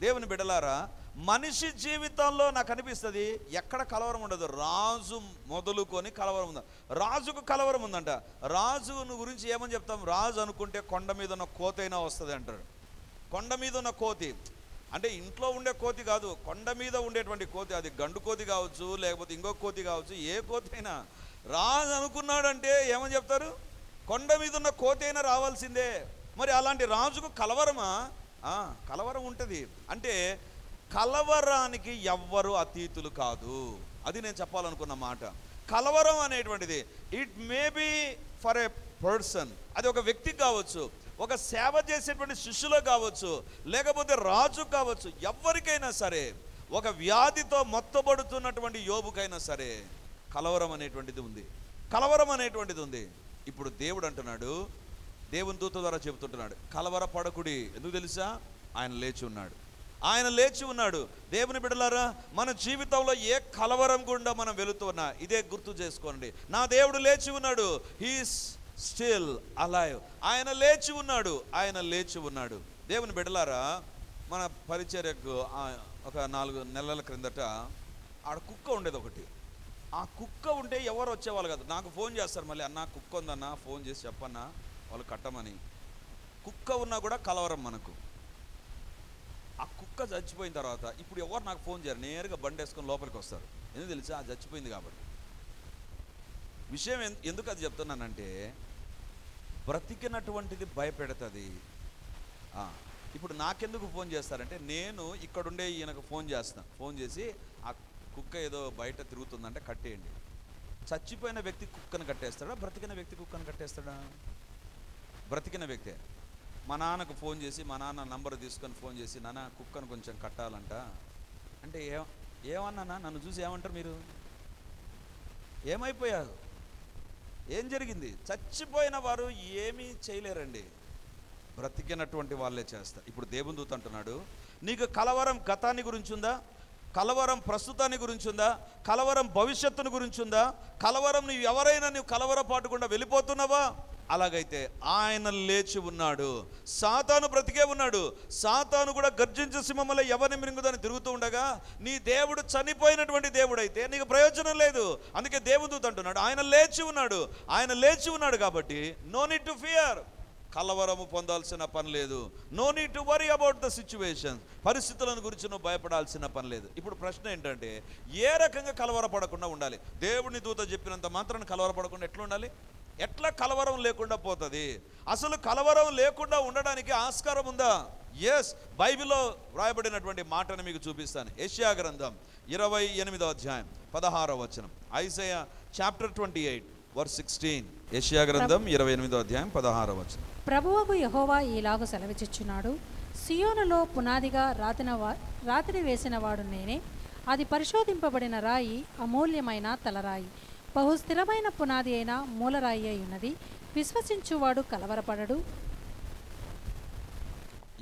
దేవుని బిడ్డలారా, మనిషి జీవితంలో నాకు అనిపిస్తుంది ఎక్కడ కలవరం ఉండదు. రాజు మొదలుకొని కలవరం ఉందా? రాజుకు కలవరం ఉందంట. రాజును గురించి ఏమని చెప్తాం? రాజు అనుకుంటే కొండ మీద ఉన్న కోతైనా వస్తుంది అంటారు. కొండ మీద ఉన్న కోతి అంటే ఇంట్లో ఉండే కోతి కాదు, కొండ మీద ఉండేటువంటి కోతి. అది గండు కోతి కావచ్చు, లేకపోతే ఇంకో కోతి కావచ్చు, ఏ కోతి అయినా. రాజు అనుకున్నాడంటే ఏమని చెప్తారు? కొండ మీద ఉన్న కోతి అయినా రావాల్సిందే. మరి అలాంటి రాజుకు కలవరమా? కలవరం ఉంటుంది. అంటే కలవరానికి ఎవ్వరు అతీతులు కాదు. అది నేను చెప్పాలనుకున్న మాట. కలవరం అనేటువంటిది it may be for a person, అది ఒక వ్యక్తి కావచ్చు, ఒక సేవ చేసేటువంటి శిష్యులు కావచ్చు, లేకపోతే రాజు కావచ్చు, ఎవరికైనా సరే, ఒక వ్యాధితో మొత్తబడుతున్నటువంటి యోబుకైనా సరే కలవరం అనేటువంటిది ఉంది. కలవరం అనేటువంటిది ఉంది. ఇప్పుడు దేవుడు అంటున్నాడు, దేవుని దూత ద్వారా చెబుతుంటున్నాడు, కలవరపడకుడి. ఎందుకు తెలుసా? ఆయన లేచి ఉన్నాడు. ఆయన లేచి ఉన్నాడు. దేవుని బిడ్డలారా, మన జీవితంలో ఏ కలవరం గుండా మనం వెళుతున్నా ఇదే గుర్తు చేసుకోండి, నా దేవుడు లేచి ఉన్నాడు. He's still alive. ఆయన లేచి ఉన్నాడు. ఆయన లేచి ఉన్నాడు. దేవుని బిడ్డలారా, మన పరిచర్యకు ఒక 4 నెలల క్రిందట ఆడ కుక్క ఉండేది ఒకటి. ఆ కుక్క ఉంటే ఎవరు వచ్చేవాళ్ళు కాదు. నాకు ఫోన్ చేస్తారు మళ్ళీ, అన్న కుక్క ఉందన్నా, ఫోన్ చేసి చెప్పన్నా వాళ్ళు కట్టమని. కుక్క ఉన్నా కూడా కలవరం మనకు. ఆ కుక్క చచ్చిపోయిన తర్వాత ఇప్పుడు ఎవరు నాకు ఫోన్ చేయరు, నేరుగా బండి వేసుకొని లోపలికి వస్తారు. ఎందుకు తెలుసా? అది చచ్చిపోయింది కాబట్టి. విషయం ఎందుకు అది చెప్తున్నానంటే, బ్రతికినటువంటిది భయపెడుతుంది. ఇప్పుడు నాకెందుకు ఫోన్ చేస్తారంటే, నేను ఇక్కడుండే ఈయనకు ఫోన్ చేస్తాను. ఫోన్ చేసి ఆ కుక్క ఏదో బయట తిరుగుతుందంటే కట్టేయండి. చచ్చిపోయిన వ్యక్తి కుక్కను కట్టేస్తాడా? బ్రతికిన వ్యక్తి కుక్కను కట్టేస్తాడా? బ్రతికిన వ్యక్తే. మా నాన్నకు ఫోన్ చేసి, మా నాన్న నంబర్ తీసుకొని ఫోన్ చేసి, నాన్న కుక్కను కొంచెం కట్టాలంట అంటే ఏమన్నా నన్ను చూసి ఏమంటారు మీరు? ఏమైపోయారు? ఏం జరిగింది? చచ్చిపోయిన వారు ఏమీ చేయలేరండి, బ్రతికినటువంటి వాళ్ళే చేస్తారు. ఇప్పుడు దేవుని దూత అంటున్నాడు, నీకు కలవరం గతాన్ని గురించి ఉందా? కలవరం ప్రస్తుతాన్ని గురించి ఉందా? కలవరం భవిష్యత్తుని గురించి ఉందా? కలవరం నువ్వు ఎవరైనా నువ్వు కలవరపాటుకుండా వెళ్ళిపోతున్నావా? అలాగైతే ఆయన లేచి ఉన్నాడు. సాతాను బ్రతికే ఉన్నాడు. సాతాను కూడా గర్జించే సింహంలో ఎవరిని మృంగుదని తిరుగుతూ ఉండగా, నీ దేవుడు చనిపోయినటువంటి దేవుడు అయితే నీకు ప్రయోజనం లేదు. అందుకే దేవుని దూత అంటున్నాడు, ఆయన లేచి ఉన్నాడు. ఆయన లేచి ఉన్నాడు కాబట్టి నో నీడ్ టు ఫియర్. కలవరము పొందాల్సిన పని లేదు. No need to worry about the situation. పరిస్థితులను గురించి నువ్వు భయపడాల్సిన పని లేదు. ఇప్పుడు ప్రశ్న ఏంటంటే, ఏ రకంగా కలవరపడకుండా ఉండాలి? దేవుని దూత చెప్పినంత మాత్రాన్ని కలవరపడకుండా ఎట్లా ఉండాలి? ఎట్లా కలవరం లేకుండా పోతుంది? అసలు కలవరం లేకుండా ఉండడానికి ఆస్కారం ఉందా? ఎస్, బైబిల్లో వ్రాయబడినటువంటి మాటను మీకు చూపిస్తాను. యెషయా గ్రంథం 28వ అధ్యాయం 16వ వచనం. Isaiah chapter 28 verse 16. యెషయా గ్రంథం 28వ అధ్యాయం 16వ వచనం. ప్రభువగు యెహోవా ఈలాగు సెలవిచ్చుచున్నాడు, సియోనులో పునాదిగా రాతిని వేసిన వాడు నేనే. అది పరిశోధింపబడిన రాయి, అమూల్యమైన తలరాయి, బహు స్థిరమైన పునాది అయిన మూలరాయి అయి ఉన్నది. విశ్వసించువాడు కలవరపడడు.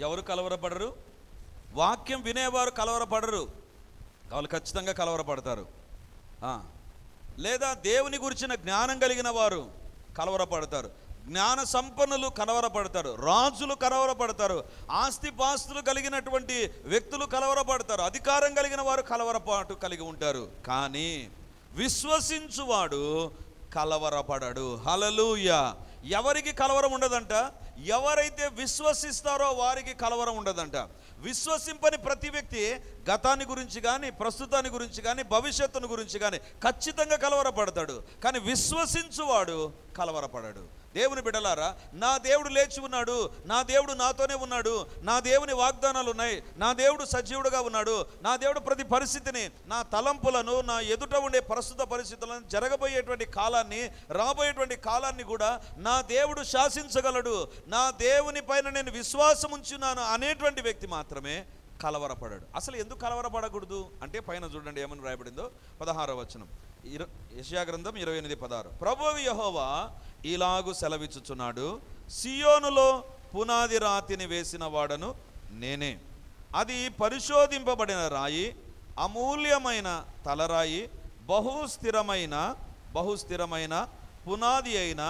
ఎవరు కలవరపడరు? వాక్యం వినేవారు కలవరపడరు. వాళ్ళు ఖచ్చితంగా కలవరపడతారు. లేదా దేవుని గురించిన జ్ఞానం కలిగిన వారు కలవరపడతారు. జ్ఞాన సంపన్నులు కలవరపడతారు. రాజులు కలవరపడతారు. ఆస్తిపాస్తులు కలిగినటువంటి వ్యక్తులు కలవరపడతారు. అధికారం కలిగిన వారు కలవరపాటు కలిగి ఉంటారు. కానీ విశ్వసించువాడు కలవరపడడు. హల్లెలూయా. ఎవరికి కలవరం ఉండదంట? ఎవరైతే విశ్వసిస్తారో వారికి కలవరం ఉండదంట. విశ్వసింపని ప్రతి వ్యక్తి గతాన్ని గురించి కానీ, ప్రస్తుతాన్ని గురించి కానీ, భవిష్యత్తును గురించి కానీ ఖచ్చితంగా కలవరపడతాడు. కానీ విశ్వసించువాడు కలవరపడడు. దేవుని బిడ్డలారా, నా దేవుడు లేచి ఉన్నాడు, నా దేవుడు నాతోనే ఉన్నాడు, నా దేవుని వాగ్దానాలు ఉన్నాయి, నా దేవుడు సజీవుడుగా ఉన్నాడు, నా దేవుడు ప్రతి పరిస్థితిని, నా తలంపులను, నా ఎదుట ఉండే ప్రస్తుత పరిస్థితులను, జరగబోయేటువంటి కాలాన్ని, రాబోయేటువంటి కాలాన్ని కూడా నా దేవుడు శాసించగలడు, నా దేవుని పైన నేను విశ్వాసం ఉంచున్నాను అనేటువంటి వ్యక్తి మాత్రమే కలవరపడాడు. అసలు ఎందుకు కలవరపడకూడదు అంటే పైన చూడండి ఏమని రాయబడిందో. 16వ వచనం, యెషయా గ్రంథం 28:16. ప్రభువు యెహోవా ఇలాగు సెలవిచ్చుచున్నాడు, సియోనులో పునాది రాతిని వేసిన వాడను నేనే. అది పరిశోధింపబడిన రాయి, అమూల్యమైన తలరాయి, బహుస్థిరమైన పునాది అయిన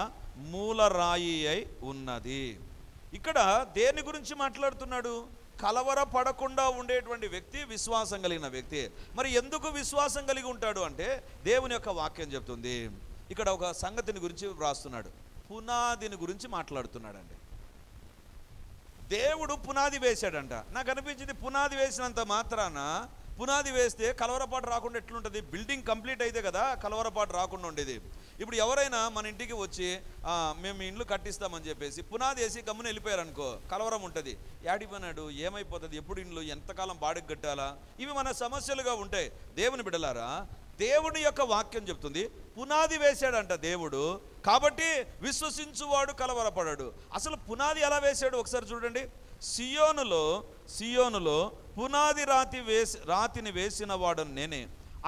మూలరాయి అయి ఉన్నది. ఇక్కడ దేని గురించి మాట్లాడుతున్నాడు? కలవరపడకుండా ఉండేటువంటి వ్యక్తి విశ్వాసం కలిగిన వ్యక్తి. మరి ఎందుకు విశ్వాసం కలిగి ఉంటాడు అంటే దేవుని యొక్క వాక్యం చెప్తుంది. ఇక్కడ ఒక సంగతిని గురించి వ్రాస్తున్నాడు, పునాదిని గురించి మాట్లాడుతున్నాడండి. దేవుడు పునాది వేశాడంట. నాకు అనిపించింది పునాది వేసినంత మాత్రాన, పునాది వేస్తే కలవరపాటు రాకుండా ఎట్లుంటుంది? బిల్డింగ్ కంప్లీట్ అయితే కదా కలవరపాటు రాకుండా ఉండేది. ఇప్పుడు ఎవరైనా మన ఇంటికి వచ్చి మేము ఇండ్లు కట్టిస్తామని చెప్పేసి పునాది వేసి గమ్మున వెళ్ళిపోయారనుకో, కలవరం ఉంటుంది. యాడిపోయినాడు, ఏమైపోతుంది, ఎప్పుడు ఇండ్లు, ఎంతకాలం బాడికి కట్టాలా, ఇవి మన సమస్యలుగా ఉంటాయి. దేవుని బిడ్డలారా, దేవుని యొక్క వాక్యం చెప్తుంది పునాది వేశాడంట దేవుడు, కాబట్టి విశ్వసించువాడు కలవరపడాడు. అసలు పునాది ఎలా వేశాడు ఒకసారి చూడండి. సియోనులో పునాది రాతిని వేసిన వాడు నేనే,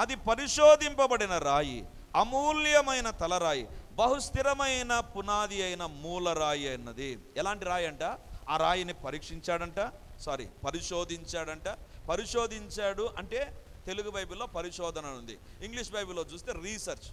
అది పరిశోధింపబడిన రాయి, అమూల్యమైన తలరాయి, బహుస్థిరమైన పునాది అయిన మూలరాయి అన్నది. ఎలాంటి రాయి అంట? ఆ రాయిని పరిశోధించాడంట. పరిశోధించాడు అంటే తెలుగు బైబిల్లో పరిశోధన ఉంది, ఇంగ్లీష్ బైబిల్లో చూస్తే రీసెర్చ్.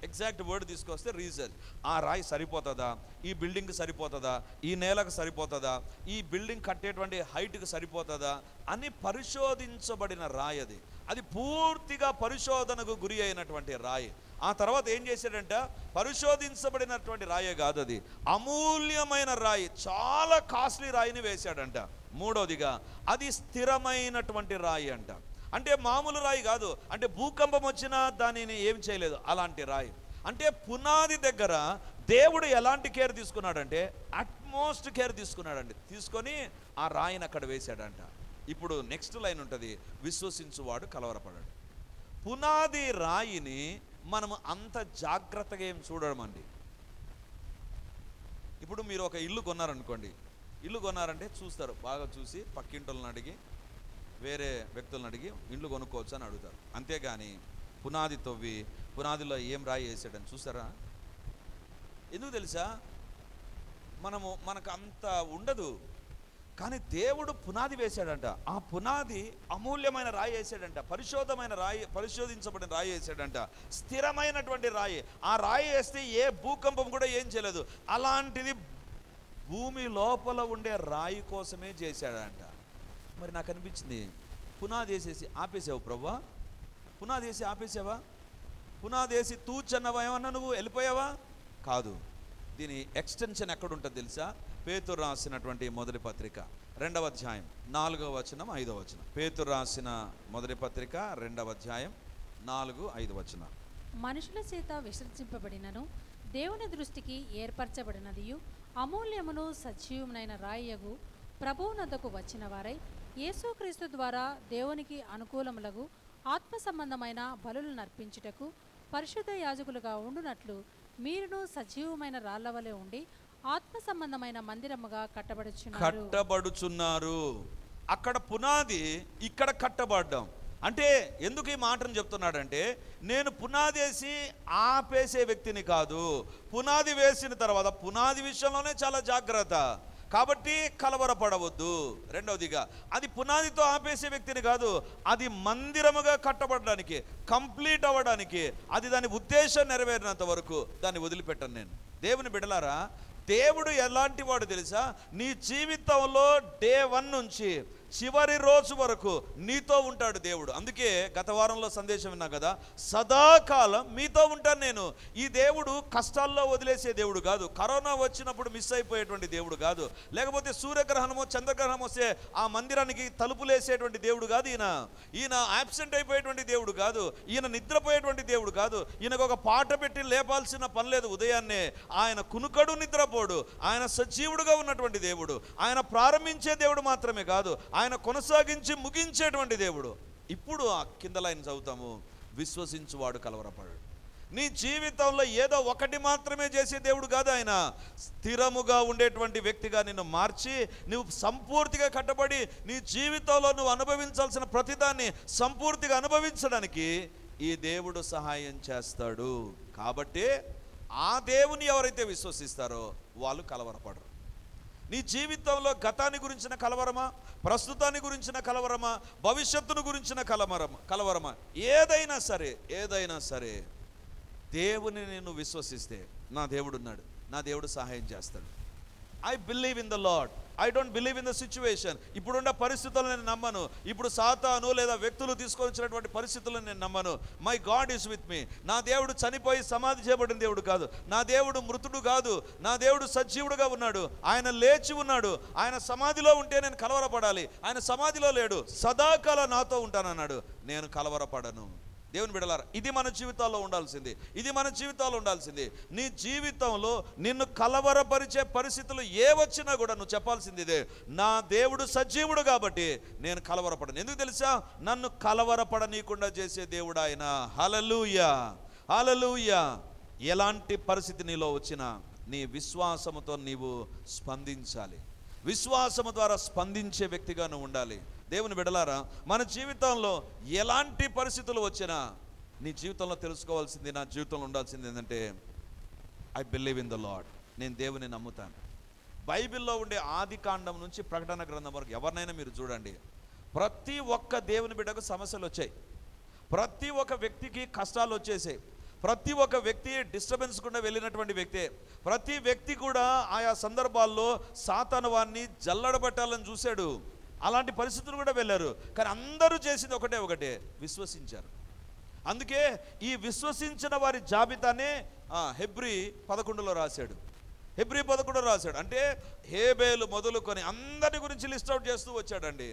ఎగ్జాక్ట్ వర్డ్ తీసుకొస్తే రీసెర్చ్. ఆ రాయి సరిపోతుందా, ఈ బిల్డింగ్కి సరిపోతుందా, ఈ నేలకు సరిపోతుందా, ఈ బిల్డింగ్ కట్టేటువంటి హైట్కి సరిపోతుందా అని పరిశోధించబడిన రాయి అది. అది పూర్తిగా పరిశోధనకు గురి అయినటువంటి రాయి. ఆ తర్వాత ఏం చేశాడంట? పరిశోధించబడినటువంటి రాయే కాదు, అది అమూల్యమైన రాయి, చాలా కాస్ట్లీ రాయిని వేశాడంట. మూడోదిగా అది స్థిరమైనటువంటి రాయి అంట. అంటే మామూలు రాయి కాదు, అంటే భూకంపం వచ్చినా దానిని ఏం చేయలేదు అలాంటి రాయి. అంటే పునాది దగ్గర దేవుడు ఎలాంటి కేర్ తీసుకున్నాడంటే అట్మోస్ట్ కేర్ తీసుకున్నాడండి. తీసుకొని ఆ రాయిని అక్కడ వేశాడంట. ఇప్పుడు నెక్స్ట్ లైన్ ఉంటుంది, విశ్వసించువాడు కలవరపడాడు. పునాది రాయిని మనం అంత జాగ్రత్తగా ఏం చూడమండి. ఇప్పుడు మీరు ఒక ఇల్లు కొన్నారనుకోండి, ఇల్లు కొన్నారంటే చూస్తారు, బాగా చూసి పక్కింటోళ్ళని అడిగి వేరే వ్యక్తులను అడిగి ఇండ్లు కొనుక్కోవచ్చు అని అడుగుతారు. అంతేగాని పునాది తవ్వి పునాదిలో ఏం రాయి వేసాడని చూస్తారా? ఎందుకు తెలుసా? మనకు అంత ఉండదు, కానీ దేవుడు పునాది వేశాడంట. ఆ పునాది అమూల్యమైన రాయి వేసాడంట, పరిశోధించబడిన రాయి వేసాడంట, స్థిరమైనటువంటి రాయి. ఆ రాయి వేస్తే ఏ భూకంపం కూడా ఏం చేయలేదు. అలాంటిది భూమి లోపల ఉండే రాయి కోసమే చేశాడంట. మరి నాకు అనిపించింది, పునాది వేసేసి ఆపేసావు ప్రభువా? పునాది వేసి ఆపేసావా? పునాది వేసి తూచన్నవా ఏమన్నా నువ్వు వెళ్ళిపోయావా? కాదు. దీని ఎక్స్టెన్షన్ ఎక్కడుంటుంది తెలుసా? పేతురు రాసినటువంటి మొదటి పత్రిక 2వ అధ్యాయం 4వ వచనం 5వ వచనం. పేతురు రాసిన మొదటి పత్రిక 2వ అధ్యాయం 4, 5 వచనం. మనుషుల చేత విసర్జింపబడినను దేవుని దృష్టికి ఏర్పరచబడినదియు అమూల్యమును సజీవమునైన రాయగు ప్రభువునద్దకు వచ్చిన వారై యేసుక్రీస్తు ద్వారా దేవునికి అనుకూలములగు ఆత్మ సంబంధమైన బలులు నర్పించుటకు పరిశుద్ధ యాజకులుగా ఉండునట్లు మీరును సజీవమైన రాళ్ల వలె ఉండి ఆత్మ సంబంధమైన మందిరముగా కట్టబడుచున్నారు. అక్కడ పునాది, ఇక్కడ కట్టబడ్డాం. అంటే ఎందుకు ఈ మాటను చెప్తున్నాడంటే, నేను పునాది వేసి ఆపేసే వ్యక్తిని కాదు, పునాది వేసిన తర్వాత పునాది విషయంలోనే చాలా జాగ్రత్త, కాబట్టి కలవరపడవద్దు. రెండవదిగా అది పునాదితో ఆపేసే వ్యక్తిని కాదు, అది మందిరముగా కట్టబడడానికి, కంప్లీట్ అవ్వడానికి, అది దాని ఉద్దేశం నెరవేరినంత వరకు దాన్ని వదిలిపెట్టను నేను. దేవుని బిడ్డలారా, దేవుడు ఎలాంటి వాడు తెలుసా? నీ జీవితంలో డే 1 నుంచి చివరి రోజు వరకు నీతో ఉంటాడు దేవుడు. అందుకే గత వారంలో సందేశం విన్నా కదా, సదాకాలం మీతో ఉంటాను నేను. ఈ దేవుడు కష్టాల్లో వదిలేసే దేవుడు కాదు, కరోనా వచ్చినప్పుడు మిస్ అయిపోయేటువంటి దేవుడు కాదు, లేకపోతే సూర్యగ్రహణమో చంద్రగ్రహణం వస్తే ఆ మందిరానికి తలుపులేసేటువంటి దేవుడు కాదు. ఈయన యాబ్సెంట్ అయిపోయేటువంటి దేవుడు కాదు, ఈయన నిద్రపోయేటువంటి దేవుడు కాదు. ఈయనకు ఒక పాట పెట్టి లేపాల్సిన పని లేదు. ఉదయాన్నే ఆయన కునుకడు నిద్రపోడు, ఆయన సజీవుడుగా ఉన్నటువంటి దేవుడు. ఆయన ప్రారంభించే దేవుడు మాత్రమే కాదు, ఆయన కొనసాగించి ముగించేటువంటి దేవుడు. ఇప్పుడు ఆ కింద లైన్ చదువుతాము, విశ్వసించువాడు కలవరపడాడు. నీ జీవితంలో ఏదో ఒకటి మాత్రమే చేసే దేవుడు కాదు, ఆయన స్థిరముగా ఉండేటువంటి వ్యక్తిగా నిన్ను మార్చి నువ్వు సంపూర్తిగా కట్టబడి నీ జీవితంలో నువ్వు అనుభవించాల్సిన ప్రతిదాన్ని సంపూర్తిగా అనుభవించడానికి ఈ దేవుడు సహాయం చేస్తాడు. కాబట్టి ఆ దేవుని ఎవరైతే విశ్వసిస్తారో వాళ్ళు కలవరపడరు. నీ జీవితంలో గతాన్ని గురించిన కలవరమా, ప్రస్తుతాన్ని గురించిన కలవరమా, భవిష్యత్తును గురించిన కలవరమా, ఏదైనా సరే దేవుని నేను విశ్వసిస్తే నా దేవుడు ఉన్నాడు, నా దేవుడు సహాయం చేస్తాడు I believe in the lord, I don't believe in the situation. ఇప్పుడున్న పరిస్థితులను నేను నమ్మను, ఇప్పుడు సాతాను లేదా వ్యక్తులు తీసుకొని వచ్చినటువంటి పరిస్థితులను నేను నమ్మను. My God is with me. నా దేవుడు చనిపోయి సమాధి చేయబడిన దేవుడు కాదు, నా దేవుడు మృతుడు కాదు, నా దేవుడు సజీవుడుగా ఉన్నాడు, ఆయన లేచి ఉన్నాడు. ఆయన సమాధిలో ఉంటే నేను కలవరపడాలి, ఆయన సమాధిలో లేడు, సదాకాలం నాతో ఉంటానన్నాడు. నేను కలవరపడను. దేవుని బిడ్డలారా, ఇది మన జీవితాల్లో ఉండాల్సింది, ఇది మన జీవితాల్లో ఉండాల్సింది. నీ జీవితంలో నిన్ను కలవరపరిచే పరిస్థితులు ఏ వచ్చినా కూడా నువ్వు చెప్పాల్సింది ఇదే, నా దేవుడు సజీవుడు కాబట్టి నేను కలవరపడను. ఎందుకు తెలుసా? నన్ను కలవరపడనీయకుండా చేసే దేవుడు ఆయన. హల్లెలూయా, హల్లెలూయా. ఎలాంటి పరిస్థితి నీలో వచ్చినా నీ విశ్వాసముతో నీవు స్పందించాలి. విశ్వాసము ద్వారా స్పందించే వ్యక్తిగా నువ్వు ఉండాలి. దేవుని బిడ్డలారా, మన జీవితంలో ఎలాంటి పరిస్థితులు వచ్చినా నీ జీవితంలో తెలుసుకోవాల్సింది, నా జీవితంలో ఉండాల్సింది ఏంటంటే I believe in the lord. నేను దేవుని నమ్ముతాను. బైబిల్లో ఉండే ఆది కాండం నుంచి ప్రకటన గ్రంథం వరకు ఎవరినైనా మీరు చూడండి, ప్రతి ఒక్క దేవుని బిడ్డకు సమస్యలు వచ్చాయి, ప్రతి ఒక్క వ్యక్తికి కష్టాలు వచ్చేసాయి, ప్రతి ఒక్క వ్యక్తి డిస్టర్బెన్స్ గుండా వెళ్ళినటువంటి వ్యక్తే. ప్రతి వ్యక్తి కూడా ఆయా సందర్భాల్లో సాతాను వారిని జల్లడబట్టాలని చూశాడు. అలాంటి పరిస్థితులు కూడా వెళ్ళారు. కానీ అందరూ చేసింది ఒకటే, విశ్వసించారు. అందుకే ఈ విశ్వసించిన వారి జాబితానే హెబ్రీ 11లో రాశాడు. హెబ్రీ 11లో రాశాడు. అంటే హేబేలు మొదలుకొని అందరి గురించి లిస్ట్ అవుట్ చేస్తూ వచ్చాడండి.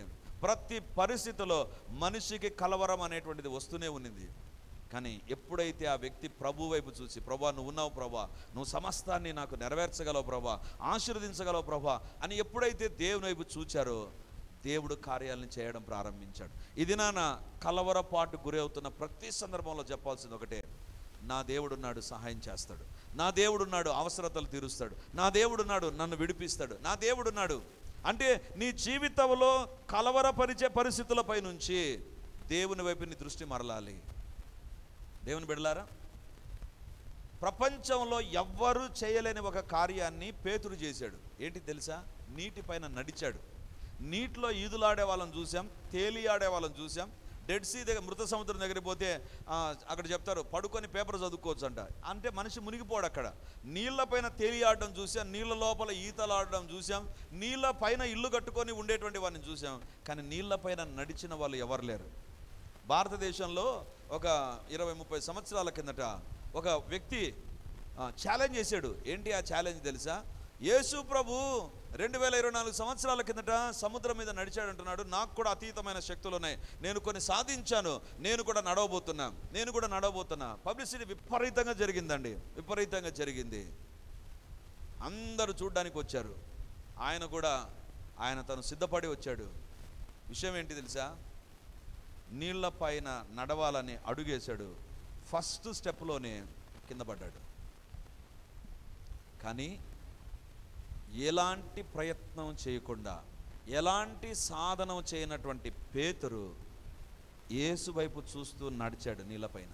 ప్రతి పరిస్థితిలో మనిషికి కలవరం అనేటువంటిది వస్తూనే ఉన్నింది. కానీ ఎప్పుడైతే ఆ వ్యక్తి ప్రభు వైపు చూసి, ప్రభా నువ్వు ఉన్నావు ప్రభా, నువ్వు సమస్తాన్ని నాకు నెరవేర్చగలవు ప్రభా, ఆశీర్వదించగలవు ప్రభా అని ఎప్పుడైతే దేవుని వైపు చూచారో దేవుడు కార్యాలను చేయడం ప్రారంభించాడు. ఇది నాన్న కలవరపాటు గురవుతున్న ప్రతి సందర్భంలో చెప్పాల్సింది ఒకటే, నా దేవుడున్నాడు, సహాయం చేస్తాడు, నా దేవుడున్నాడు, అవసరతలు తీరుస్తాడు, నా దేవుడున్నాడు, నన్ను విడిపిస్తాడు, నా దేవుడున్నాడు. అంటే నీ జీవితంలో కలవరపరిచే పరిస్థితులపై నుంచి దేవుని వైపు నీ దృష్టి మరలాలి. దేవుని బిడ్డలారా, ప్రపంచంలో ఎవ్వరూ చేయలేని ఒక కార్యాన్ని పేతురు చేశాడు. ఏంటి తెలుసా? నీటిపైన నడిచాడు. నీటిలో ఈదులాడే వాళ్ళని చూసాం, తేలియాడే వాళ్ళని చూసాం. డెడ్ సీ దగ్గర, మృత సముద్రం దగ్గరికి పోతే అక్కడ చెప్తారు పడుకొని పేపర్ చదువుకోవచ్చు అంట. అంటే మనిషి మునిగిపోడు అక్కడ. నీళ్ళపైన తేలియాడడం చూసాం, నీళ్ళ లోపల ఈతలాడడం చూసాం, నీళ్ళ పైన ఇల్లు కట్టుకొని ఉండేటువంటి వారిని చూసాం. కానీ నీళ్ళపైన నడిచిన వాళ్ళు ఎవరు లేరు. భారతదేశంలో ఒక 20-30 సంవత్సరాల కిందట ఒక వ్యక్తి ఛాలెంజ్ చేశాడు. ఏంటి ఆ ఛాలెంజ్ తెలుసా? యేసు ప్రభు 2024 సంవత్సరాల కిందట సముద్రం మీద నడిచాడు అంటున్నాడు. నాకు కూడా అతీతమైన శక్తులు ఉన్నాయి, నేను కొన్ని సాధించాను, నేను కూడా నడవబోతున్నా. పబ్లిసిటీ విపరీతంగా జరిగిందండి, విపరీతంగా జరిగింది. అందరూ చూడ్డానికి వచ్చారు. ఆయన తను సిద్ధపడి వచ్చాడు. విషయం ఏంటి తెలుసా? నీళ్ల పైన నడవాలని అడుగేశాడు. ఫస్ట్ స్టెప్లోనే కింద పడ్డాడు. కానీ ఎలాంటి ప్రయత్నం చేయకుండా, ఎలాంటి సాధనం చేయనటువంటి పేతురు యేసు వైపు చూస్తూ నడిచాడు నీళ్ళపైన.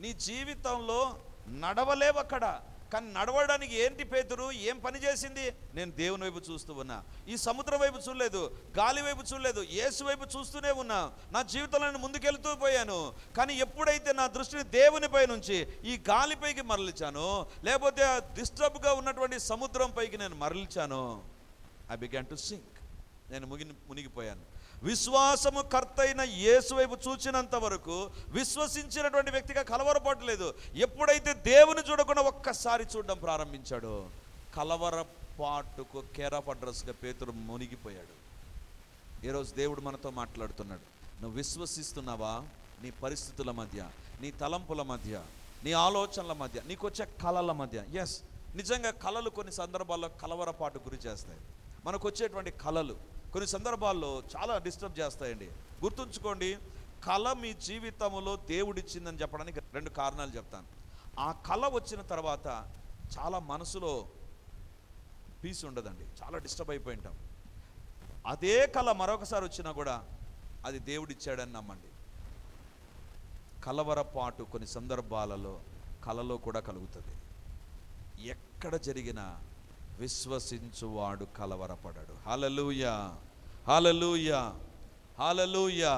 నీ జీవితంలో నడవలేవక్కడ, కానీ నడవడానికి ఏంటి పేతురు ఏం పని చేసింది? నేను దేవుని వైపు చూస్తూ ఉన్నా, ఈ సముద్రం వైపు చూడలేదు, గాలి వైపు చూడలేదు, యేసు వైపు చూస్తూనే ఉన్నా. నా జీవితంలో నేను ముందుకెళ్తూ పోయాను. కానీ ఎప్పుడైతే నా దృష్టిని దేవునిపై నుంచి ఈ గాలిపైకి మరల్చానో, లేకపోతే డిస్టర్బ్గా ఉన్నటువంటి సముద్రం పైకి నేను మరల్చానో, ఐ బిగాన్ టు సింక్. నేను మునిగిపోయాను. విశ్వాసము కర్తైన యేసు వైపు చూచినంత వరకు విశ్వసించినటువంటి వ్యక్తిగా కలవరపడలేదు. ఎప్పుడైతే దేవుని చూడకుండా ఒక్కసారి చూడడం ప్రారంభించాడో, కలవరపాటుకు కేరాఫ్ అడ్రస్గా పేతురు మునిగిపోయాడు. ఈరోజు దేవుడు మనతో మాట్లాడుతున్నాడు. నువ్వు విశ్వసిస్తున్నావా? నీ పరిస్థితుల మధ్య, నీ తలంపుల మధ్య, నీ ఆలోచనల మధ్య, నీకు వచ్చే కళల మధ్య. ఎస్, నిజంగా కళలు కొన్ని సందర్భాల్లో కలవరపాటు గురి చేస్తాయి. మనకు వచ్చేటువంటి కళలు కొన్ని సందర్భాల్లో చాలా డిస్టర్బ్ చేస్తాయండి. గుర్తుంచుకోండి, కళ మీ జీవితంలో దేవుడిచ్చిందని చెప్పడానికి 2 కారణాలు చెప్తాను. ఆ కళ వచ్చిన తర్వాత చాలా మనసులో పీస్ ఉండదండి, చాలా డిస్టర్బ్ అయిపోయి ఉంటాం. అదే కళ మరొకసారి వచ్చినా కూడా అది దేవుడిచ్చాడని నమ్మండి. కలవరపాటు కొన్ని సందర్భాలలో కళలో కూడా కలుగుతుంది. ఎక్కడ జరిగినా విశ్వసించువాడు కలవరపడడు. హల్లెలూయా, హల్లెలూయా, హల్లెలూయా.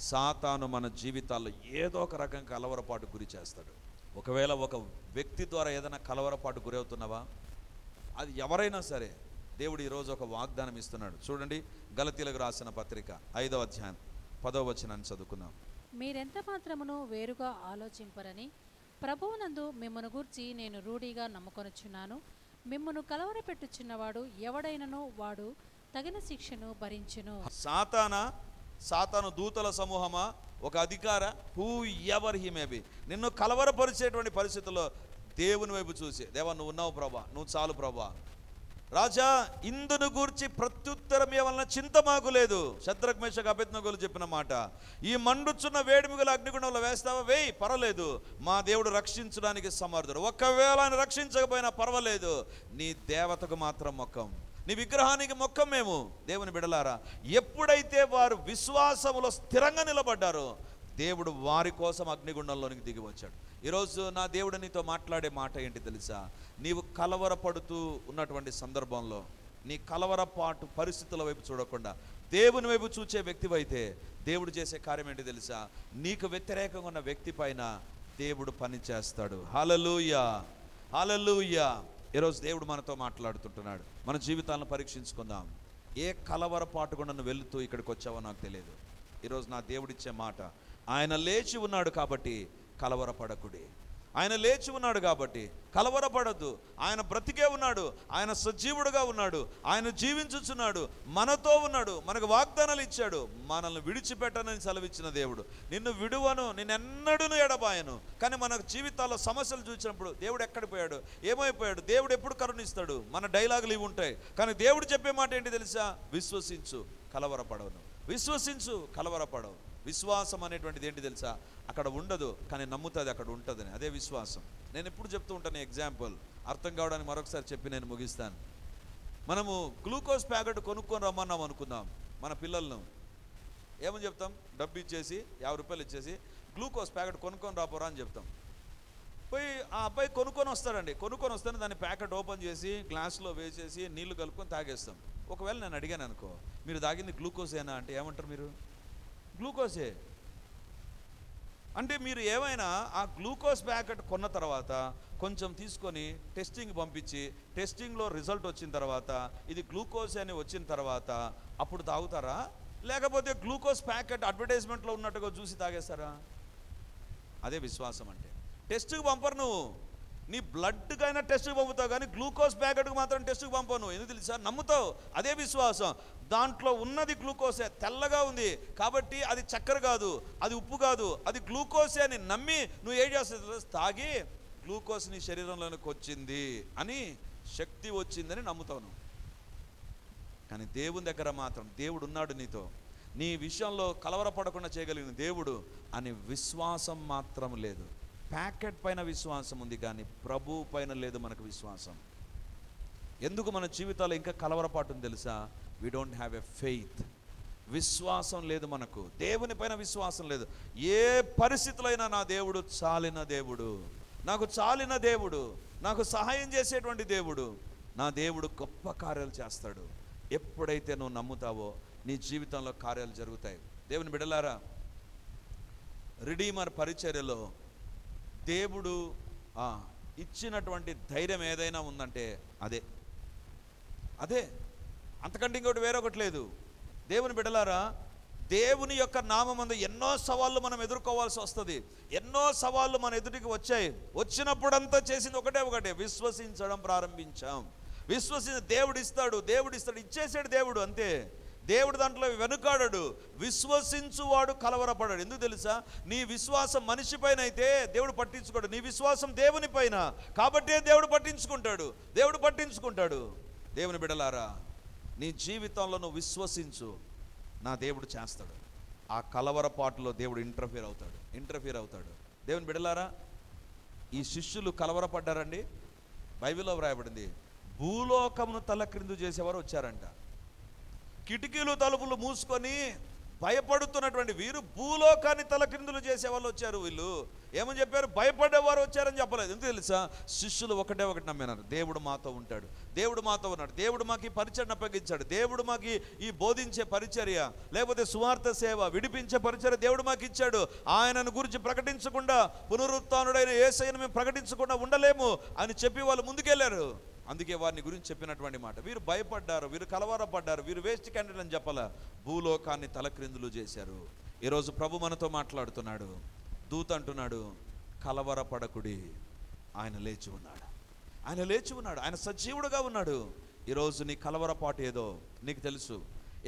సాతాను మన జీవితాల్లో ఏదో ఒక రకంగా కలవరపాటు గురి చేస్తాడు. ఒకవేళ ఒక వ్యక్తి ద్వారా ఏదైనా కలవరపాటు గురవుతున్నావా? అది ఎవరైనా సరే దేవుడు ఈరోజు ఒక వాగ్దానం ఇస్తున్నాడు. చూడండి, గలతీలకు రాసిన పత్రిక 5వ అధ్యాయం 10వ వచనాన్ని చదువుకుందాం. మీరెంత మాత్రమును వేరుగా ఆలోచింపరని ప్రభువునందు మిమ్మను గూర్చి నేను రూఢిగా నమ్ముకొనుచున్నాను. మిమ్మను కలవరపెట్టుచున్నవాడు ఎవడైనను వాడు తగిన శిక్షను భరించును. సాతాను దూతల సమూహమా, ఒక అధికార, who ever he may be, నిన్ను కలవరపరిచేటువంటి పరిస్థితుల్లో దేవుని వైపు చూసి, దేవా నువ్వు ఉన్నావు ప్రభా, నువ్వు చాలు ప్రభా, రాజా ఇందును గూర్చి ప్రత్యుత్తరం ఇవ్వాలన్న చింత మాకు లేదు. శద్రక్ మేషక్ అబేద్నెగోలు చెప్పిన మాట, ఈ మండుచున్న వేడిమిగల అగ్నిగుండంలో వేస్తావా, వేయి, పర్వాలేదు, మా దేవుడు రక్షించడానికి సమర్థుడు. ఒకవేళ ఆయన రక్షించకపోయినా పర్వాలేదు, నీ దేవతకు మాత్రం మొక్కం, నీ విగ్రహానికి మొక్కం. మేము దేవుని బిడలారా, ఎప్పుడైతే వారు విశ్వాసములో స్థిరంగా నిలబడ్డారో దేవుడు వారి కోసం అగ్నిగుండంలోనికి దిగి వచ్చాడు. ఈరోజు నా దేవుడు నీతో మాట్లాడే మాట ఏంటి తెలుసా? నీవు కలవరపడుతూ ఉన్నటువంటి సందర్భంలో నీ కలవరపాటు పరిస్థితుల వైపు చూడకుండా దేవుని వైపు చూచే వ్యక్తివైతే దేవుడు చేసే కార్యం ఏంటి తెలుసా? నీకు వ్యతిరేకంగా ఉన్న వ్యక్తి పైన దేవుడు పని చేస్తాడు. హల్లెలూయా, హల్లెలూయా. ఈరోజు దేవుడు మనతో మాట్లాడుతుంటున్నాడు. మన జీవితాలను పరీక్షించుకుందాం. ఏ కలవరపాటు కూడా నువ్వు వెళుతూ ఇక్కడికి వచ్చావో నాకు తెలియదు. ఈరోజు నా దేవుడిచ్చే మాట, ఆయన లేచి ఉన్నాడు కాబట్టి కలవరపడకుడి. ఆయన లేచి ఉన్నాడు కాబట్టి కలవరపడద్దు. ఆయన బ్రతికే ఉన్నాడు, ఆయన సజీవుడుగా ఉన్నాడు, ఆయన జీవించుచున్నాడు, మనతో ఉన్నాడు, మనకు వాగ్దానాలు ఇచ్చాడు, మనల్ని విడిచిపెట్టనని సెలవిచ్చిన దేవుడు. నిన్ను విడువను, నిన్నెన్నడూ ఎడబాయను. కానీ మన జీవితాల్లో సమస్యలు చూసినప్పుడు దేవుడు ఎక్కడికి పోయాడు, ఏమైపోయాడు, దేవుడు ఎప్పుడు కరుణిస్తాడు, మన డైలాగులు ఇవి ఉంటాయి. కానీ దేవుడు చెప్పే మాట ఏంటి తెలుసా? విశ్వసించు, కలవరపడవను. విశ్వసించు, కలవరపడవు. విశ్వాసం అనేటువంటిది ఏంటి తెలుసా? అక్కడ ఉండదు కానీ నమ్ముతుంది అక్కడ ఉంటుందని, అదే విశ్వాసం. నేను ఎప్పుడు చెప్తూ ఉంటాను ఎగ్జాంపుల్, అర్థం కావడానికి మరొకసారి చెప్పి నేను ముగిస్తాను. మనము గ్లూకోజ్ ప్యాకెట్ కొనుక్కొని రమ్మన్నాం అనుకుందాం. మన పిల్లలను ఏమని చెప్తాం? డబ్బు ఇచ్చేసి 50 రూపాయలు ఇచ్చేసి గ్లూకోజ్ ప్యాకెట్ కొనుక్కొని రాపోరా అని చెప్తాం. పోయి ఆ అబ్బాయి కొనుక్కొని వస్తాడండి. కొనుక్కొని వస్తాను, దాన్ని ప్యాకెట్ ఓపెన్ చేసి గ్లాస్లో వేసేసి నీళ్లు కలుపుకొని తాగేస్తాం. ఒకవేళ నేను అడిగాను అనుకో, మీరు తాగింది గ్లూకోజేనా అంటే ఏమంటారు మీరు? గ్లూకోజే అంటే. మీరు ఏమైనా ఆ గ్లూకోజ్ ప్యాకెట్ కొన్న తర్వాత కొంచెం తీసుకొని టెస్టింగ్ పంపించి టెస్టింగ్లో రిజల్ట్ వచ్చిన తర్వాత ఇది గ్లూకోజ్ అని వచ్చిన తర్వాత అప్పుడు తాగుతారా? లేకపోతే గ్లూకోజ్ ప్యాకెట్ అడ్వర్టైజ్మెంట్లో ఉన్నట్టుగా చూసి తాగేస్తారా? అదే విశ్వాసం అంటే. టెస్ట్కి పంపరు నువ్వు, నీ బ్లడ్కైనా టెస్ట్కి పంపుతావు కానీ గ్లూకోజ్ ప్యాకెట్కి మాత్రం టెస్ట్కి పంపవు. నువ్వు ఎందుకు తెలుసా? నమ్ముతావు. అదే విశ్వాసం. దాంట్లో ఉన్నది గ్లూకోజే, తెల్లగా ఉంది కాబట్టి అది చక్కెర కాదు, అది ఉప్పు కాదు, అది గ్లూకోజే అని నమ్మి నువ్వు ఏం చేస్తావు? తాగి గ్లూకోజ్ నీ శరీరంలోనికి వచ్చింది అని, శక్తి వచ్చిందని నమ్ముతావు నువ్వు. కానీ దేవుని దగ్గర మాత్రం దేవుడు ఉన్నాడు నీతో, నీ విషయంలో కలవరపడకుండా చేయగలిగిన దేవుడు అని విశ్వాసం మాత్రం లేదు. ప్యాకెట్ పైన విశ్వాసం ఉంది కానీ ప్రభు పైన లేదు మనకు విశ్వాసం. ఎందుకు మన జీవితాల్లో ఇంకా కలవరపాటు ఉంది తెలుసా? We don't have a faith. విశ్వాసం లేదు మనకు, దేవుని పైన విశ్వాసం లేదు. ఏ పరిస్థితులైనా నా దేవుడు చాలిన దేవుడు, నాకు చాలిన దేవుడు, నాకు సహాయం చేసేటువంటి దేవుడు, నా దేవుడు గొప్ప కార్యాలు చేస్తాడు. ఎప్పుడైతే నువ్వు నమ్ముతావో నీ జీవితంలో కార్యాలు జరుగుతాయి. దేవుని బిడ్డలారా, రిడీమర్ పరిచర్యలో దేవుడు ఇచ్చినటువంటి ధైర్యం ఏదైనా ఉందంటే అదే, అంతకంటే ఇంకోటి వేరొకటి లేదు. దేవుని బిడ్డలారా, దేవుని యొక్క నామమందు ఎన్నో సవాళ్ళు మనం ఎదుర్కోవాల్సి వస్తుంది. ఎన్నో సవాళ్ళు మన ఎదుటికి వచ్చాయి. వచ్చినప్పుడంతా చేసింది ఒకటే, విశ్వసించడం ప్రారంభించాం. దేవుడు ఇస్తాడు, ఇచ్చేసాడు దేవుడు, అంతే. దేవుడు దాంట్లో వెనుకాడడు. విశ్వసించువాడు కలవరపడాడు. ఎందుకు తెలుసా? నీ విశ్వాసం మనిషి పైన అయితే దేవుడు పట్టించుకోడు, నీ విశ్వాసం దేవుని పైన కాబట్టే దేవుడు పట్టించుకుంటాడు. దేవుని బిడ్డలారా, నీ జీవితంలో నువ్వు విశ్వసించు, నా దేవుడు చేస్తాడు. ఆ కలవరపాటులో దేవుడు ఇంటర్ఫియర్ అవుతాడు. దేవుని బిడ్డలారా, ఈ శిష్యులు కలవరపడ్డారండి. బైబిల్లో వ్రాయబడింది, భూలోకమును తలక్రిందు చేసేవారు వచ్చారంట. కిటికీలు తలుపులు మూసుకొని భయపడుతున్నటువంటి వీరు భూలోకాన్ని తలక్రిందులు చేసేవాళ్ళు వచ్చారు. వీళ్ళు ఏమని చెప్పారు? భయపడేవారు వచ్చారని చెప్పలేదు. ఎందుకు తెలుసా? శిష్యులు ఒకటి నమ్మినారు, దేవుడు మాతో ఉంటాడు, దేవుడు మాకు ఈ పరిచర్యను అప్పగించాడు, దేవుడు మాకు ఈ బోధించే పరిచర్య లేకపోతే సువార్త సేవ విడిపించే పరిచర్య దేవుడు మాకు ఇచ్చాడు. ఆయనను గురించి ప్రకటించకుండా, పునరుత్థానుడైన యేసయ్యను మేము ప్రకటించకుండా ఉండలేము అని చెప్పి వాళ్ళు ముందుకెళ్ళారు. అందుకే వారిని గురించి చెప్పినటువంటి మాట, వీరు భయపడ్డారు, వీరు కలవరపడ్డారు, వీరు వేస్ట్ క్యాండిడేట్ అని చెప్పాల, భూలోకాన్ని తలక్రిందులు చేశారు. ఈరోజు ప్రభు మనతో మాట్లాడుతున్నాడు. దూత అంటున్నాడు, కలవరపడకుడి, ఆయన లేచి ఉన్నాడు, ఆయన లేచి ఉన్నాడు, ఆయన సజీవుడుగా ఉన్నాడు. ఈరోజు నీ కలవరపాటు ఏదో నీకు తెలుసు.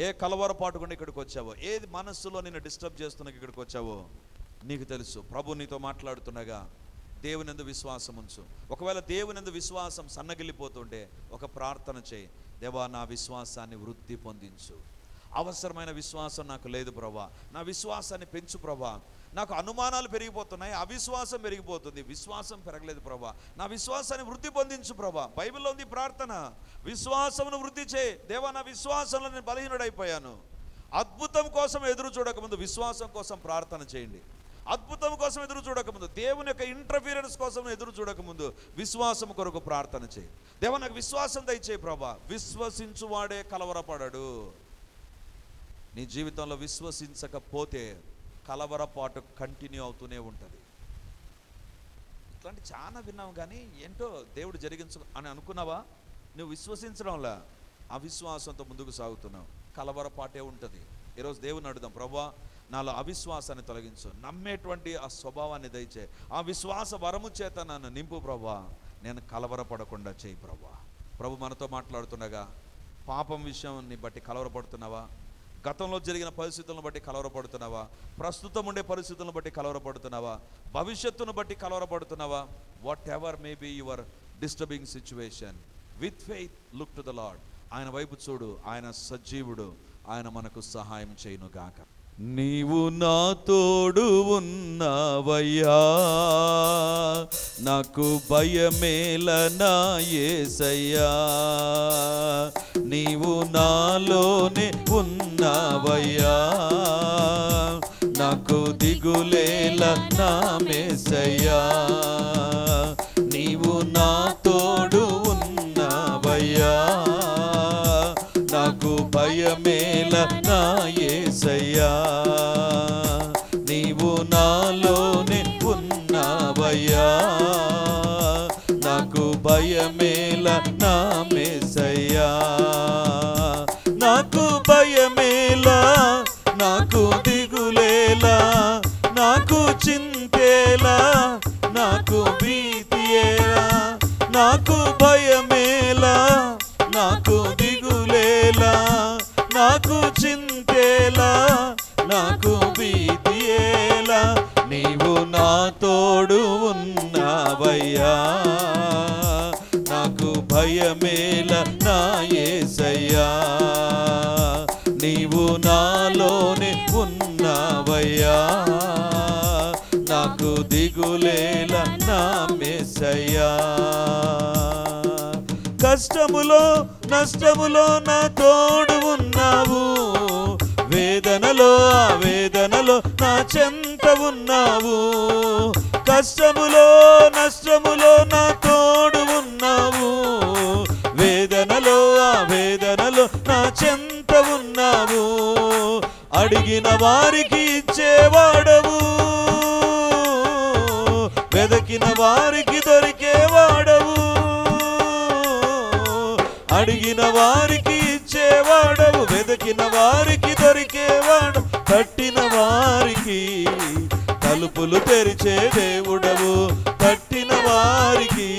ఏ కలవరపాటు కూడా ఇక్కడికి వచ్చావో, ఏది మనస్సులో నిన్ను డిస్టర్బ్ చేస్తున్నా ఇక్కడికి వచ్చావో నీకు తెలుసు. ప్రభు నీతో మాట్లాడుతుండగా దేవునిందు విశ్వాసం ఉంచు. ఒకవేళ దేవునిందు విశ్వాసం సన్నగిల్లిపోతుంటే ఒక ప్రార్థన చేయి, దేవా నా విశ్వాసాన్ని వృద్ధి పొందించు. అవసరమైన విశ్వాసం నాకు లేదు ప్రభా, నా విశ్వాసాన్ని పెంచు ప్రభా. నాకు అనుమానాలు పెరిగిపోతున్నాయి, అవిశ్వాసం పెరిగిపోతుంది, విశ్వాసం పెరగలేదు ప్రభా, నా విశ్వాసాన్ని వృద్ధి పొందించు ప్రభా. బైబిల్లో ఉంది ప్రార్థన, విశ్వాసమును వృద్ధి చేయి. దేవా నా విశ్వాసంలో నేను బలహీనుడైపోయాను. అద్భుతం కోసం ఎదురు చూడకముందు విశ్వాసం కోసం ప్రార్థన చేయండి. అద్భుతం కోసం ఎదురు చూడకముందు, దేవుని యొక్క ఇంటర్ఫీరెన్స్ కోసం ఎదురు చూడకముందు విశ్వాసం కొరకు ప్రార్థన చేయి. దేవా నాకు విశ్వాసం దయచేయి ప్రభా. విశ్వసించువాడే కలవరపడడు. నీ జీవితంలో విశ్వసించకపోతే కలవరపాటు కంటిన్యూ అవుతూనే ఉంటుంది. ఇట్లాంటి చాలా విన్నావు, కానీ ఏంటో దేవుడు జరిగించు అని అనుకున్నావా? నువ్వు విశ్వసించడంలా అవిశ్వాసంతో ముందుకు సాగుతున్నావు, కలవరపాటే ఉంటుంది. ఈరోజు దేవుని అడుగుదాం, ప్రభా నాలో అవిశ్వాసాన్ని తొలగించు, నమ్మేటువంటి ఆ స్వభావాన్ని దయచే, ఆ విశ్వాస వరము చేత నన్ను నింపు ప్రభా, నేను కలవరపడకుండా చేయి ప్రభా. ప్రభు మనతో మాట్లాడుతుండగా పాపం విషయాన్ని బట్టి కలవరపడుతున్నావా? గతంలో జరిగిన పరిస్థితులను బట్టి కలవరపడుతున్నావా? ప్రస్తుతం ఉండే పరిస్థితులను బట్టి కలవరపడుతున్నావా? భవిష్యత్తును బట్టి కలవరపడుతున్నావా? Whatever may be your disturbing situation, with faith look to the lord. ఆయన వైపు చూడు, ఆయన సజీవుడు, ఆయన మనకు సహాయం చేయును గాక. నీవు నా తోడు ఉన్నావయ్యా, నాకు భయమేల నా యేసయ్యా. నీవు నాలోనే ఉన్నావయ్యా, నాకు దిగులేల నా మేసయ్యా. నీవు నా తోడు ఉన్నావయ్యా, నాకు భయమేల నా యేసయ్యా. నీవు నాలోనే ఉన్నావయ్యా, నాకు భయమేల నా మేసయ్యా. నాకు భయమేల, నాకు దిగులేలా, నాకు చింతేలా, నాకు భీతియేలా. నాకు భయమేలా, నాకు దిగులేలా, నాకు చింతేలా, నాకు భీతియేలా. నీవు నా తోడు ఉన్నావయ్యా, నాకు భయమేల నా యేసయ్యా. నీవు నాలోనే ఉన్నావయ్యా, నాకు దిగులేల నా మేసయ్యా. కష్టములో నష్టములో నా తోడు ఉన్నావు, వేదనలో ఆవేదనలో నా చెంత ఉన్నావు. కష్టములో నష్టములో నా తోడు ఉన్నావు, వేదనలో ఆవేదనలో నా చెంత ఉన్నావు. అడిగిన వారికి ఇచ్చేవాడవు, వెదకిన వారికి దొరికేవాడవు. అడిగిన వారికి ఇచ్చేవాడవు, వెదకిన వారికి దొరికేవాడు. తట్టిన వారికి తలుపులు తెరిచే దేవుడవు, తట్టిన వారికి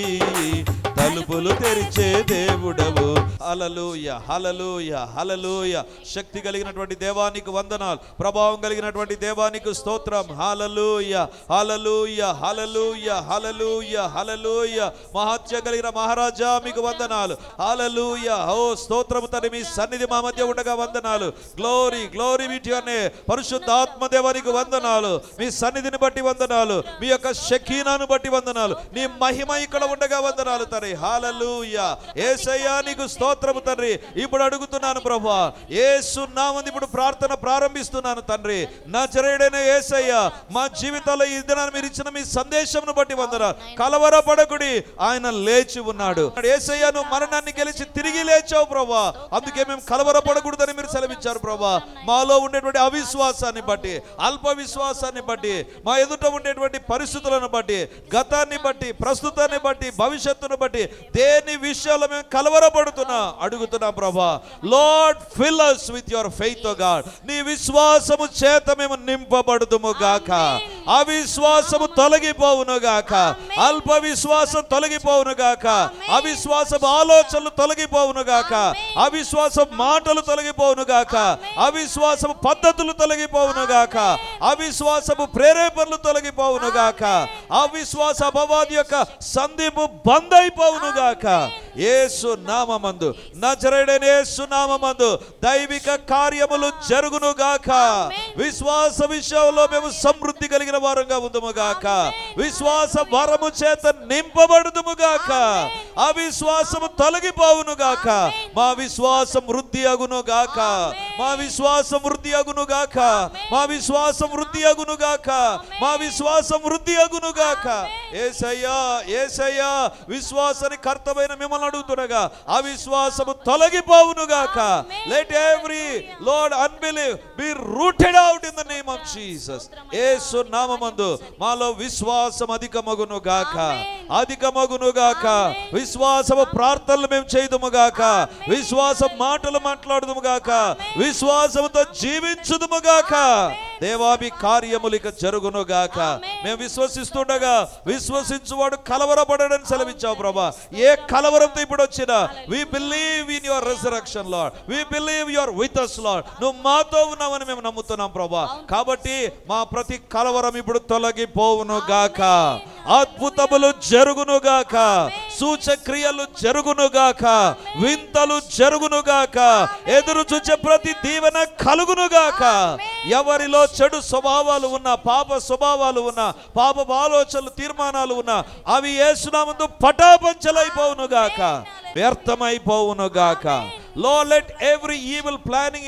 తలుపులు తెరిచే దేవుడవు. హల్లెలూయా, హల్లెలూయా, హల్లెలూయా. శక్తి కలిగినటువంటి దేవానికి వందనాలు, ప్రభావం కలిగినటువంటి దేవానికి స్తోత్రం. హల్లెలూయా, హల్లెలూయా, హల్లెలూయా, హల్లెలూయా, హల్లెలూయా. మహత్య కలిగిన మహారాజా మీకు వందనాలు. హల్లెలూయా. ఓ స్తోత్రము తండ్రి, మీ సన్నిధి మా మధ్య ఉండగా వందనాలు. Glory, glory be to your name. పరిశుద్ధాత్మ దేవానికి వందనాలు, మీ సన్నిధిని బట్టి వందనాలు, మీ యొక్క షకీనాను బట్టి వందనాలు, నీ మహిమ ఇక్కడ ఉండగా వందనాలు తండ్రి. హల్లెలూయా. యేసయ్యా నీకు స్తోత్రము తండ్రి. ఇప్పుడు అడుగుతున్నాను ప్రభువా, యేసు నామమున ఇప్పుడు ప్రార్థన ప్రారంభిస్తున్నాను తండ్రి. నజరేయుడైన యేసయ్యా, మా జీవితాల్లో ఈ దినాన్ని మీరు ఇచ్చిన మీ సందేశమును బట్టి వందనాలు. కలవరపడకుడి, ఆయన లేచి ఉన్నాడు. యేసయ్యా నువ్వు మరణాన్ని గెలిచి తిరిగి లేచావు ప్రభువా, అందుకే మేము కలవరపడకూడదని మీరు సెలవిచ్చారు ప్రభువా. మాలో ఉండేటువంటి అవిశ్వాసాన్ని బట్టి, అల్ప విశ్వాసాన్ని బట్టి, మా ఎదుట ఉండేటువంటి పరిస్థితులను బట్టి, గతాన్ని బట్టి, ప్రస్తుతాన్ని బట్టి, భవిష్యత్తును బట్టి దేని విషయాల్లో మేము కలవరపడుతున్నా అడుగుతున్నా ప్రభా. Lord fill us with your faith, O God. నీ విశ్వాసము చేత మేము నింపబడుదుము గాక. అవిశ్వాసము తొలగిపోవును గాక. అల్ప విశ్వాసం తొలగిపోవును గాక. అవిశ్వాసపు ఆలోచనలు తొలగిపోవును గాక. అవిశ్వాస మాటలు తొలగిపోవును గాక. అవిశ్వాసపు పద్ధతులు తొలగిపోవును గాక. అవిశ్వాసపు ప్రేరేపణలు తొలగిపోవును గాక. అవిశ్వాస అపవాది యొక్క సంధింపు బంద్ అయిపోవును గాక. యేసు నామమందు, నజరేయుడైన యేసు నామమందు దైవిక కార్యములు జరుగును గాక. విశ్వాస విషయంలో మేము సమృద్ధి కలిగిన వారంగా ఉందుము గాక. విశ్వాస వరము చేత నింపబడుదుము గాక. అవిశ్వాసము తొలగిపోవును గాక. మా విశ్వాసం వృద్ధి అగును గాక. మా విశ్వాసం వృద్ధి అగును గాక. మా విశ్వాసం వృద్ధి అగును గాక. మా విశ్వాసం వృద్ధి అగును గాక. యేసయ్యా, యేసయ్యా, విశ్వాసానికి కర్తమైన మిమ్మల్ని అడుగుతుండగా అవిశ్వాసము తొలగిపోవును గాక. Let every lord unbelief be rooted out in the name of Jesus. యేసు నామమందు మాలో విశ్వాసం అధికమగును గాక. అధికమగును గాక. విశ్వాసము ప్రార్థనలు మేము చేయుదుము గాక. విశ్వాస మాటలు మాట్లాడుదుము గాక. విశ్వాసముతో జీవించుదుము గాక. దేవాభి కార్యములు ఇక జరుగును గాక. మేము విశ్వసిస్తుండగా విశ్వసించువాడు కలవరపడడని సెలవిచ్చావు ప్రభా. ఏ కలవరంతో ఇప్పుడు వచ్చినా we believe in your resurrection, Lord. We believe you are with us, Lord. నువ్వు మాతో ఉన్నావని మేము నమ్ముతున్నాం ప్రభా. కాబట్టి మా ప్రతి కలవరం ఇప్పుడు తొలగిపోవును గాక. అద్భుతములు జరుగును గాక. సూచక్రియలు జరుగును గాక. వింతలు జరుగును గాక. ఎదురు చూచే ప్రతి దీవెన కలుగును గాక. ఎవరిలో చెడు స్వభావాలు ఉన్నా, పాప స్వభావాలు ఉన్నా, పాప ఆలోచనలు, తీర్మానాలు ఉన్నా, అవి యేసునామముతో పటాపంచలైపోవును గాక. వ్యర్థమైపోవును గాక. Lord, let every evil planning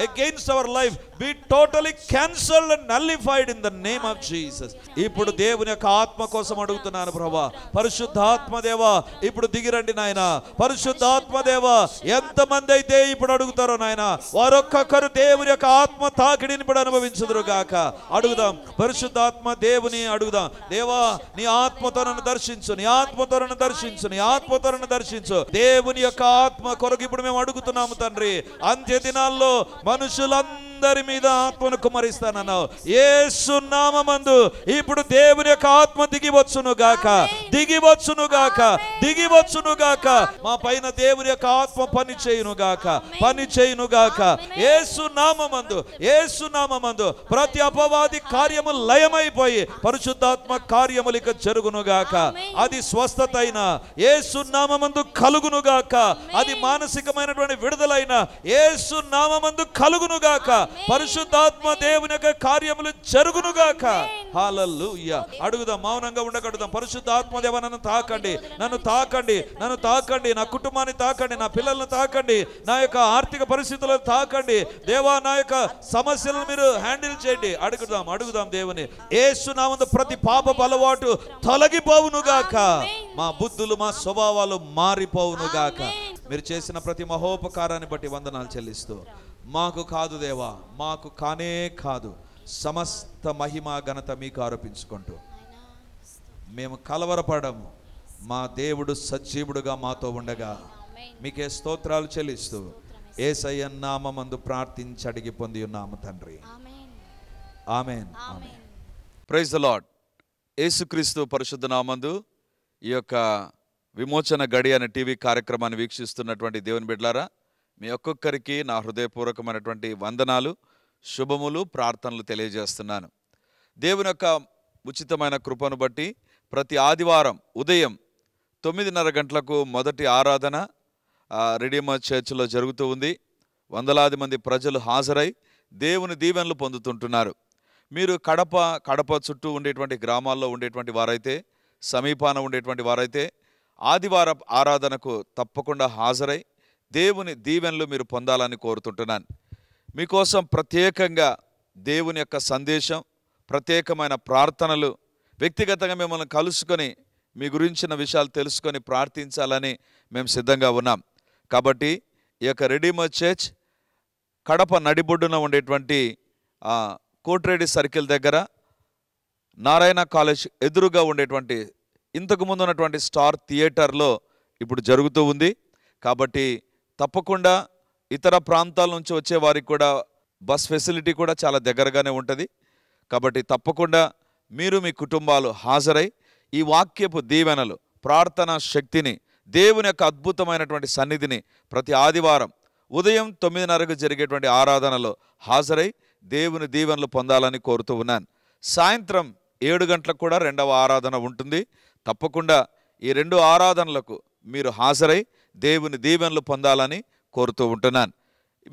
against our life be totally cancelled and nullified in the name of Jesus. ఇప్పుడు దేవుని యొక్క ఆత్మ కోసం అడుగుతున్నాను ప్రభా. పరిశుద్ధాత్మ దేవా ఇప్పుడు దిగిరండి నాయన. పరిశుద్ధాత్మ దేవా ఎంతమంది అయితే ఇప్పుడు అడుగుతారో నాయన, వారొక్కరు దేవుని యొక్క ఆత్మ తాకిడిని ఇప్పుడు అనుభవించుదురు గాక. అడుగుదాం, పరిశుద్ధాత్మ దేవుని అడుగుదాం. దేవా నీ ఆత్మతో నన్ను దర్శించు. నీ ఆత్మతో నన్ను దర్శించు. నీ ఆత్మతో నన్ను దర్శించు. దేవుని యొక్క ఆత్మ కొరకు ఇప్పుడు మేము అడుగుతున్నాము తండ్రి. అంత్య దినాల్లో మనుషులందరి మీద ఆత్మను కుమ్మరిస్తానన్నావు. యేసు నామమందు ఇప్పుడు దేవుని యొక్క ఆత్మ దిగివచ్చును గాక. దిగివచ్చును గాక. దిగివచ్చును గాక. మా పైన దేవుని యొక్క ఆత్మ పని చేయును గాక. పని చేయును గాక. యేసు నామమందు, యేసు నామమందు ప్రతి అపవాది కార్యము లయమైపోయి పరిశుద్ధాత్మ కార్యములు ఇక జరుగును గాక. అది స్వస్థత అయినా యేసు నామమందు కలుగును గాక. అది మానసికమైనటువంటి విడుదలైన యేసు నామమందు కలుగును గాక. పరిశుద్ధాత్మ దేవుని యొక్క కార్యములు జరుగును గాక. హల్లెలూయా. అడుగుదాం, మౌనంగా ఉండకూడదాం. పరిశుద్ధాత్మ దేవా నన్ను తాకండి. నన్ను తాకండి. నన్ను తాకండి. నా కుటుంబాన్ని తాకండి. నా పిల్లలను తాకండి. నా యొక్క ఆర్థిక పరిస్థితులను తాకండి. దేవా నా యొక్క సమస్యలను మీరు హ్యాండిల్ చేయండి. అడుగుదాం, అడుగుదాం దేవుని. యేసు నామమున ప్రతి పాపపు అలవాటు తొలగిపోవును గాక. మా బుద్ధులు, మా స్వభావాలు మారిపోవును గాక. మీరు చేసిన ప్రతి మహోపకారాన్ని బట్టి వందనాలు చెల్లిస్తూ, మాకు కాదు దేవా, మాకు కానే కాదు, సమస్త మహిమ ఘనత మీకు ఆరోపించుకుంటూ మేము కలవరపడము. మా దేవుడు సజీవుడుగా మాతో ఉండగా మీకే స్తోత్రాలు చెల్లిస్తూ యేసయ్య నామమందు ప్రార్థించి అడిగి పొంది ఉన్నాము తండ్రి. ఆమేన్. ఆమేన్. Praise the lord. యేసుక్రీస్తు పరిశుద్ధ నామమందు ఈ యొక్క విమోచన గడి అనే టీవీ కార్యక్రమాన్ని వీక్షిస్తున్నటువంటి దేవుని బిడ్డలారా, మీ ఒక్కొక్కరికి నా హృదయపూర్వకమైనటువంటి వందనాలు, శుభములు, ప్రార్థనలు తెలియజేస్తున్నాను. దేవుని యొక్క ఉచితమైన కృపను బట్టి ప్రతి ఆదివారం ఉదయం 9:30 గంటలకు మొదటి ఆరాధన రెడీమర్ చర్చ్లో జరుగుతూ ఉంది. వందలాది మంది ప్రజలు హాజరై దేవుని దీవెనలు పొందుతుంటున్నారు. మీరు కడప చుట్టూ ఉండేటువంటి గ్రామాల్లో ఉండేటువంటి వారైతే, సమీపాన ఉండేటువంటి వారైతే ఆదివారం ఆరాధనకు తప్పకుండా హాజరై దేవుని దీవెనలు మీరు పొందాలని కోరుతుంటున్నాను. మీకోసం ప్రత్యేకంగా దేవుని యొక్క సందేశం, ప్రత్యేకమైన ప్రార్థనలు, వ్యక్తిగతంగా మిమ్మల్ని కలుసుకొని మీ గురించిన విషయాలు తెలుసుకొని ప్రార్థించాలని మేము సిద్ధంగా ఉన్నాం. కాబట్టి ఈ యొక్క రెడీమర్ చర్చ్ కడప నడిబొడ్డున ఉండేటువంటి కోట్రేడి సర్కిల్ దగ్గర నారాయణ కాలేజ్ ఎదురుగా ఉండేటువంటి ఇంతకుముందు ఉన్నటువంటి స్టార్ థియేటర్లో ఇప్పుడు జరుగుతూ ఉంది. కాబట్టి తప్పకుండా ఇతర ప్రాంతాల నుంచి వచ్చే వారికి కూడా బస్ ఫెసిలిటీ కూడా చాలా దగ్గరగానే ఉంటుంది. కాబట్టి తప్పకుండా మీరు మీ కుటుంబాలు హాజరై ఈ వాక్యపు దీవెనలు, ప్రార్థనా శక్తిని, దేవుని యొక్క అద్భుతమైనటువంటి సన్నిధిని ప్రతి ఆదివారం ఉదయం 9:30కు జరిగేటువంటి ఆరాధనలో హాజరై దేవుని దీవెనలు పొందాలని కోరుతూ ఉన్నాను. సాయంత్రం 7 గంటలకు కూడా 2వ ఆరాధన ఉంటుంది. తప్పకుండా ఈ 2 ఆరాధనలకు మీరు హాజరై దేవుని దీవెనలు పొందాలని కోరుతూ ఉంటున్నాను.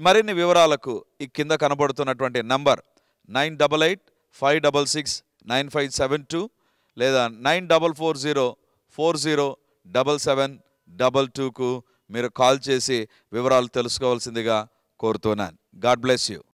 మరిన్ని వివరాలకు ఈ కింద కనబడుతున్నటువంటి నంబర్ 9845669572 లేదా 9440407722కు మీరు కాల్ చేసి వివరాలు తెలుసుకోవాల్సిందిగా కోరుతున్నాను. God bless you.